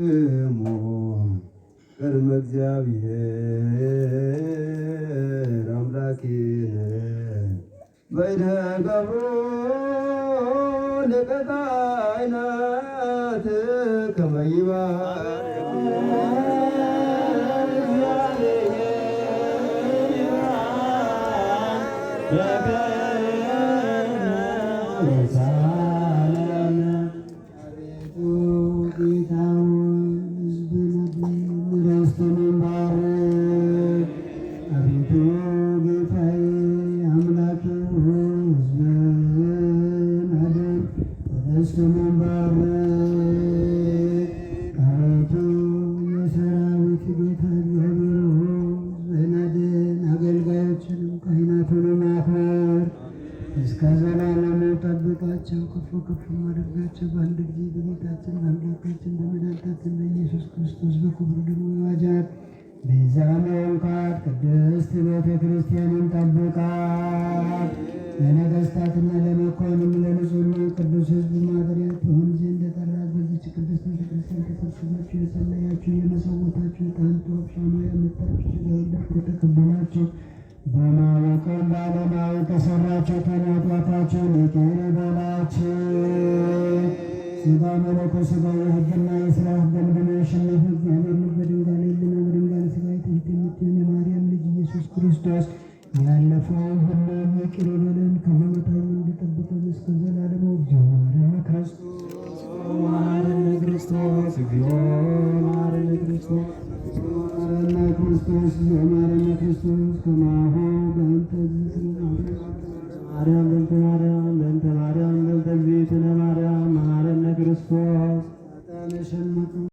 እሞ ቅድመ እግዚአብሔር አምላኪነ በይነ ገብሮ ሊቀ ካህናት ከመ እስከ ዘላለሙ ጠብቃቸው፣ ክፉ ክፉ አድርጋቸው። በአንድ ጊዜ በጌታችን በአምላካችን በመድኃኒታችን በኢየሱስ ክርስቶስ በክብር ደግሞ ዋጃት ቤዛም የሆንካት ቅድስት ቤተ ክርስቲያንን ጠብቃት። ለነገሥታትና ለመኳንም ለንጹሕና ቅዱስ ሕዝብ ማደሪያ ትሆን ዘንድ እንደጠራት በዚች ቅድስት ቤተ ክርስቲያን ተሰብስባችሁ የጸለያችሁ የመሰወታችሁ ጣንቶ ሻማ ያመጣችሁ ሥጋውን ደፍሮ ተቀበላችሁ። በማወቅም ባለማወቅ ከሠራችሁትን ኃጢአታችሁን ይቅር ይበላችሁ። ሥጋ መለኮት ሥጋዊ ሕግና የሥራ ሕግ ደምድሞ ያሸነፈ እግዚአብሔር ልጅ በድንጋሌ ሕሊና በድንጋሌ ሥጋ ትሕት የምትሆን የማርያም ልጅ ኢየሱስ ክርስቶስ ያለፈውን ሁሉ ይቅር ይበለን፣ ከመመታኝ እንዲጠብቀን እስከ ዘላለሙ። እግዚኦ መሐረነ ክርስቶስ፣ መሐረነ ክርስቶስ፣ እግዚኦ መሐረነ ክርስቶስ፣ መሐረነ ክርስቶስ፣ እግዚኦ መሐረነ